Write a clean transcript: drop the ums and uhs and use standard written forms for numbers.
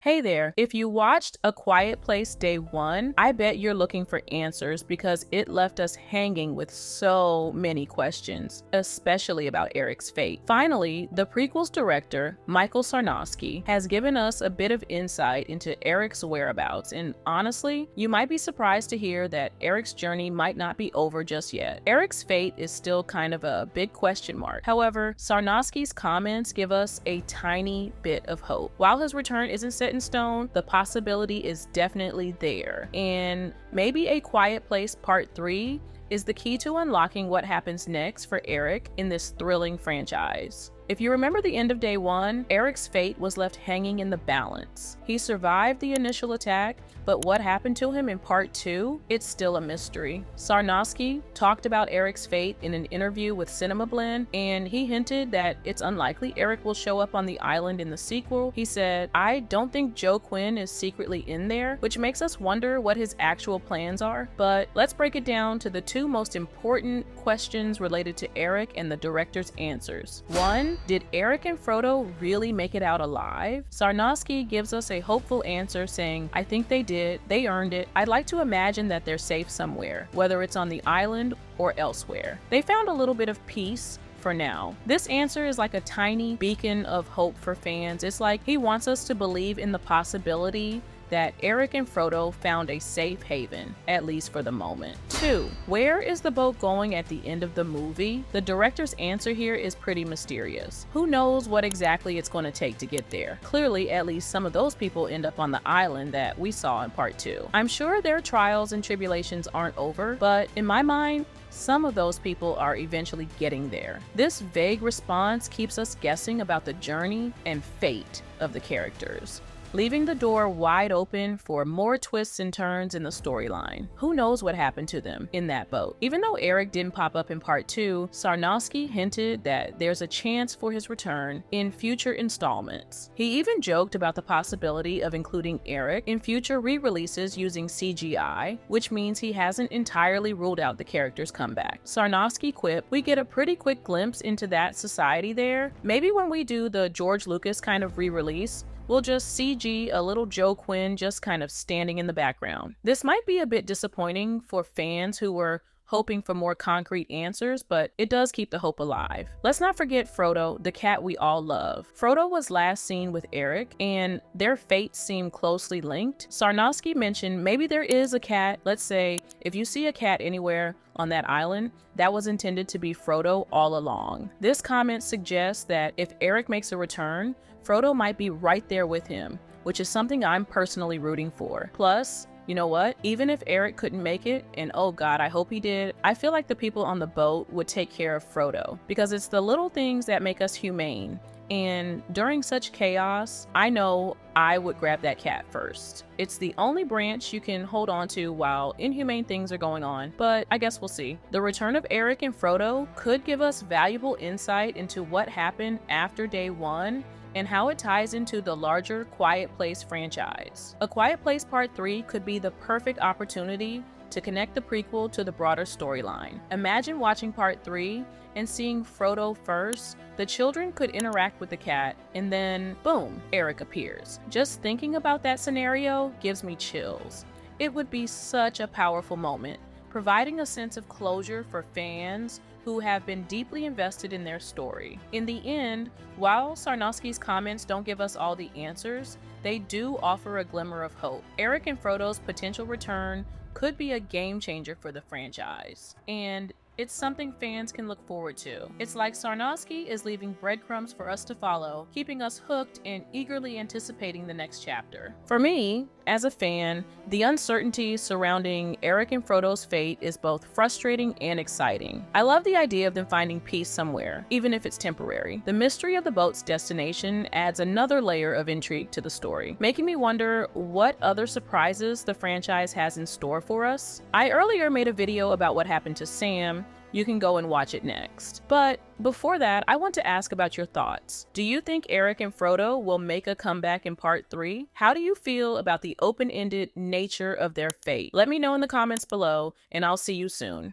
Hey there, if you watched A Quiet Place Day 1, I bet you're looking for answers because it left us hanging with so many questions, especially about Eric's fate. Finally, the prequel's director, Michael Sarnoski, has given us a bit of insight into Eric's whereabouts, and honestly, you might be surprised to hear that Eric's journey might not be over just yet. Eric's fate is still kind of a big question mark. However, Sarnoski's comments give us a tiny bit of hope. While his return isn't set in stone, the possibility is definitely there. And maybe A Quiet Place Part 3 is the key to unlocking what happens next for Eric in this thrilling franchise. If you remember the end of Day 1, Eric's fate was left hanging in the balance. He survived the initial attack, but what happened to him in Part 2? It's still a mystery. Sarnoski talked about Eric's fate in an interview with Cinema Blend, and he hinted that it's unlikely Eric will show up on the island in the sequel. He said, "I don't think Joe Quinn is secretly in there," which makes us wonder what his actual plans are. But let's break it down to the two most important questions related to Eric and the director's answers. One, did Eric and Froto really make it out alive? Sarnoski gives us a hopeful answer saying, "I think they did. They earned it. I'd like to imagine that they're safe somewhere, whether it's on the island or elsewhere. They found a little bit of peace for now." This answer is like a tiny beacon of hope for fans. It's like he wants us to believe in the possibility that Eric and Froto found a safe haven, at least for the moment. 2. Where is the boat going at the end of the movie? The director's answer here is pretty mysterious. Who knows what exactly it's going to take to get there? Clearly, at least some of those people end up on the island that we saw in Part 2. I'm sure their trials and tribulations aren't over, but in my mind, some of those people are eventually getting there. This vague response keeps us guessing about the journey and fate of the characters, leaving the door wide open for more twists and turns in the storyline. Who knows what happened to them in that boat? Even though Eric didn't pop up in Part 2, Sarnoski hinted that there's a chance for his return in future installments. He even joked about the possibility of including Eric in future re-releases using CGI, which means he hasn't entirely ruled out the character's comeback. Sarnoski quipped, "We get a pretty quick glimpse into that society there. Maybe when we do the George Lucas kind of re-release, we'll just CG a little Joe Quinn just kind of standing in the background." This might be a bit disappointing for fans who were hoping for more concrete answers, but it does keep the hope alive. Let's not forget Frodo, the cat we all love. Frodo was last seen with Eric, and their fates seem closely linked. Sarnoski mentioned maybe there is a cat. Let's say if you see a cat anywhere on that island, that was intended to be Frodo all along. This comment suggests that if Eric makes a return, Frodo might be right there with him, which is something I'm personally rooting for. Plus, you know what? Even if Eric couldn't make it, and oh god, I hope he did, I feel like the people on the boat would take care of Frodo, because it's the little things that make us humane. And during such chaos, I know I would grab that cat first. It's the only branch you can hold on to while inhumane things are going on, but I guess we'll see. The return of Eric and Frodo could give us valuable insight into what happened after Day 1 and how it ties into the larger Quiet Place franchise. A Quiet Place Part 3 could be the perfect opportunity to connect the prequel to the broader storyline. Imagine watching Part 3 and seeing Frodo first. The children could interact with the cat, and then boom, Eric appears. Just thinking about that scenario gives me chills. It would be such a powerful moment, providing a sense of closure for fans who have been deeply invested in their story. In the end, while Sarnoski's comments don't give us all the answers, they do offer a glimmer of hope. Eric and Frodo's potential return could be a game changer for the franchise, and it's something fans can look forward to. It's like Sarnoski is leaving breadcrumbs for us to follow, keeping us hooked and eagerly anticipating the next chapter. For me, as a fan, the uncertainty surrounding Eric and Frodo's fate is both frustrating and exciting. I love the idea of them finding peace somewhere, even if it's temporary. The mystery of the boat's destination adds another layer of intrigue to the story, making me wonder what other surprises the franchise has in store for us. I earlier made a video about what happened to Sam. You can go and watch it next. But before that, I want to ask about your thoughts. Do you think Eric and Frodo will make a comeback in Part 3? How do you feel about the open-ended nature of their fate? Let me know in the comments below, and I'll see you soon.